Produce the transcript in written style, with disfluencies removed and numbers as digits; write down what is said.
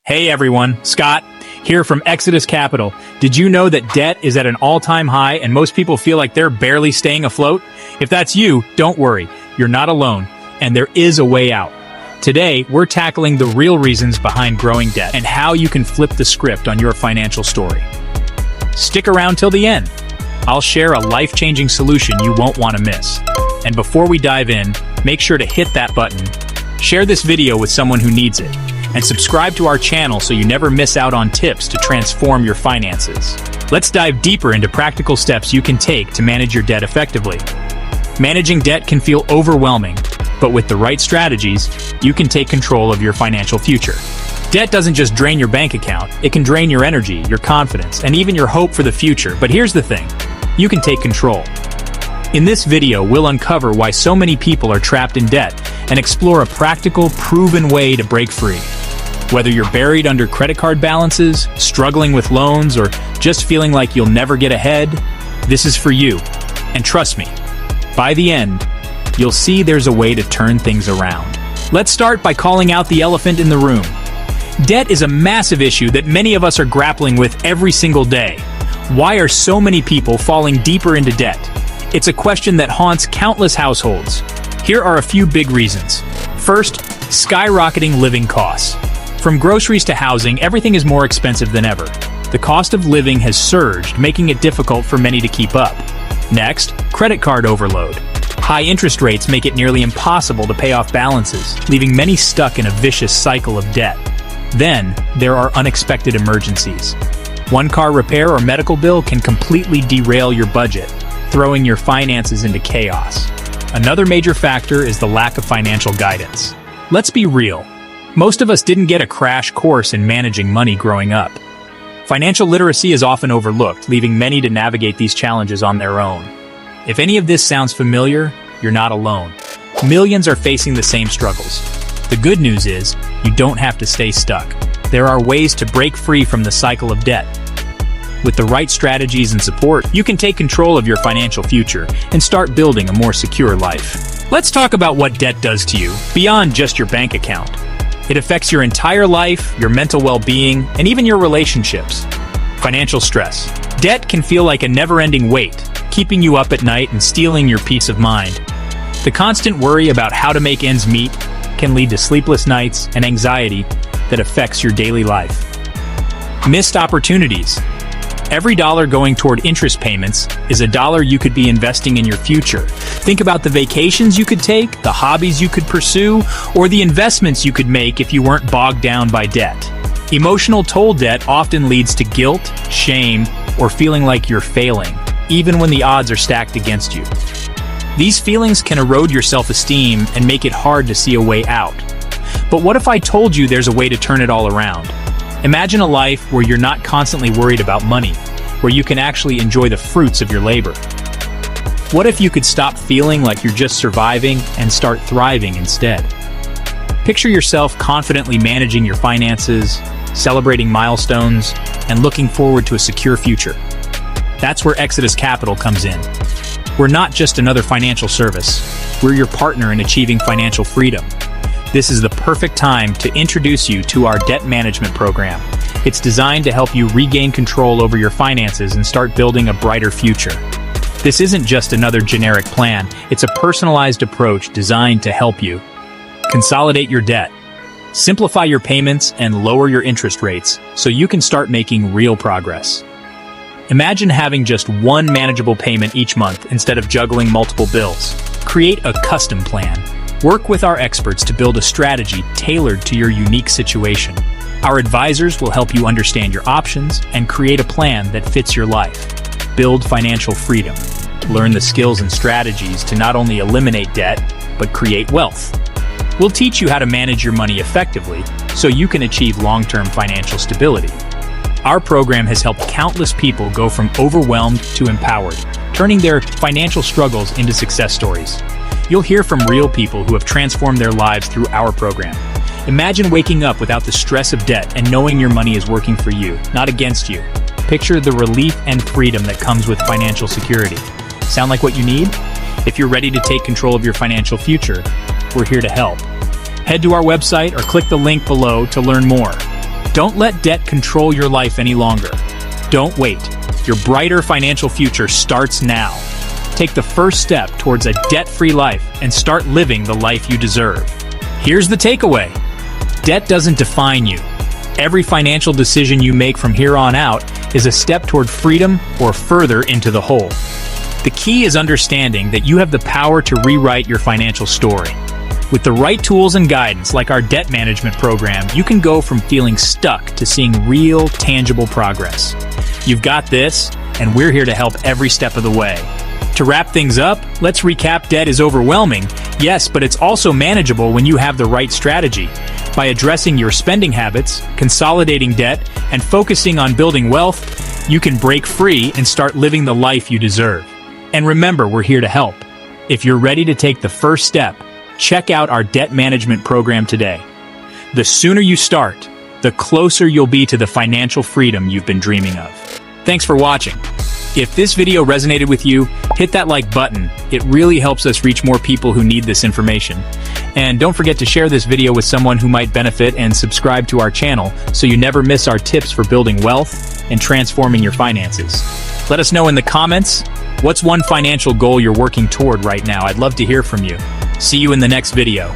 Hey everyone, Scott here from Exodus Capital. Did you know that debt is at an all-time high and most people feel like they're barely staying afloat? If that's you, don't worry. You're not alone, and there is a way out. Today, we're tackling the real reasons behind growing debt and how you can flip the script on your financial story. Stick around till the end. I'll share a life-changing solution you won't want to miss. And before we dive in, make sure to hit that button, share this video with someone who needs it, and subscribe to our channel so you never miss out on tips to transform your finances. Let's dive deeper into practical steps you can take to manage your debt effectively. Managing debt can feel overwhelming, but with the right strategies, you can take control of your financial future. Debt doesn't just drain your bank account, it can drain your energy, your confidence, and even your hope for the future. But here's the thing, you can take control. In this video, we'll uncover why so many people are trapped in debt and explore a practical, proven way to break free. Whether you're buried under credit card balances, struggling with loans, or just feeling like you'll never get ahead, this is for you. And trust me, by the end, you'll see there's a way to turn things around. Let's start by calling out the elephant in the room. Debt is a massive issue that many of us are grappling with every single day. Why are so many people falling deeper into debt? It's a question that haunts countless households. Here are a few big reasons. First, skyrocketing living costs. From groceries to housing, everything is more expensive than ever. The cost of living has surged, making it difficult for many to keep up. Next, credit card overload. High interest rates make it nearly impossible to pay off balances, leaving many stuck in a vicious cycle of debt. Then, there are unexpected emergencies. One car repair or medical bill can completely derail your budget, throwing your finances into chaos. Another major factor is the lack of financial guidance. Let's be real. Most of us didn't get a crash course in managing money growing up. Financial literacy is often overlooked, leaving many to navigate these challenges on their own. If any of this sounds familiar, you're not alone. Millions are facing the same struggles. The good news is, you don't have to stay stuck. There are ways to break free from the cycle of debt. With the right strategies and support, you can take control of your financial future and start building a more secure life. Let's talk about what debt does to you, beyond just your bank account. It affects your entire life, your mental well-being, and even your relationships. Financial stress. Debt can feel like a never-ending weight, keeping you up at night and stealing your peace of mind. The constant worry about how to make ends meet can lead to sleepless nights and anxiety that affects your daily life. Missed opportunities. Every dollar going toward interest payments is a dollar you could be investing in your future. Think about the vacations you could take, the hobbies you could pursue, or the investments you could make if you weren't bogged down by debt. Emotional toll debt often leads to guilt, shame, or feeling like you're failing, even when the odds are stacked against you. These feelings can erode your self-esteem and make it hard to see a way out. But what if I told you there's a way to turn it all around? Imagine a life where you're not constantly worried about money, where you can actually enjoy the fruits of your labor. What if you could stop feeling like you're just surviving and start thriving instead? Picture yourself confidently managing your finances, celebrating milestones, and looking forward to a secure future. That's where Exodus Capital comes in. We're not just another financial service. We're your partner in achieving financial freedom. This is the perfect time to introduce you to our debt management program. It's designed to help you regain control over your finances and start building a brighter future. This isn't just another generic plan, it's a personalized approach designed to help you consolidate your debt, simplify your payments, and lower your interest rates so you can start making real progress. Imagine having just one manageable payment each month instead of juggling multiple bills. Create a custom plan. Work with our experts to build a strategy tailored to your unique situation. Our advisors will help you understand your options and create a plan that fits your life. Build financial freedom. Learn the skills and strategies to not only eliminate debt, but create wealth. We'll teach you how to manage your money effectively so you can achieve long-term financial stability. Our program has helped countless people go from overwhelmed to empowered, turning their financial struggles into success stories. You'll hear from real people who have transformed their lives through our program. Imagine waking up without the stress of debt and knowing your money is working for you, not against you. Picture the relief and freedom that comes with financial security. Sound like what you need? If you're ready to take control of your financial future, we're here to help. Head to our website or click the link below to learn more. Don't let debt control your life any longer. Don't wait. Your brighter financial future starts now. Take the first step towards a debt-free life and start living the life you deserve. Here's the takeaway. Debt doesn't define you. Every financial decision you make from here on out is a step toward freedom or further into the hole. The key is understanding that you have the power to rewrite your financial story. With the right tools and guidance, like our debt management program, you can go from feeling stuck to seeing real, tangible progress. You've got this, and we're here to help every step of the way. To wrap things up, let's recap. Debt is overwhelming, yes, but it's also manageable when you have the right strategy. By addressing your spending habits, consolidating debt, and focusing on building wealth, you can break free and start living the life you deserve. And remember, we're here to help. If you're ready to take the first step, check out our debt management program today. The sooner you start, the closer you'll be to the financial freedom you've been dreaming of. Thanks for watching. If this video resonated with you, hit that like button. It really helps us reach more people who need this information. And don't forget to share this video with someone who might benefit, and subscribe to our channel so you never miss our tips for building wealth and transforming your finances. Let us know in the comments, what's one financial goal you're working toward right now? I'd love to hear from you. See you in the next video.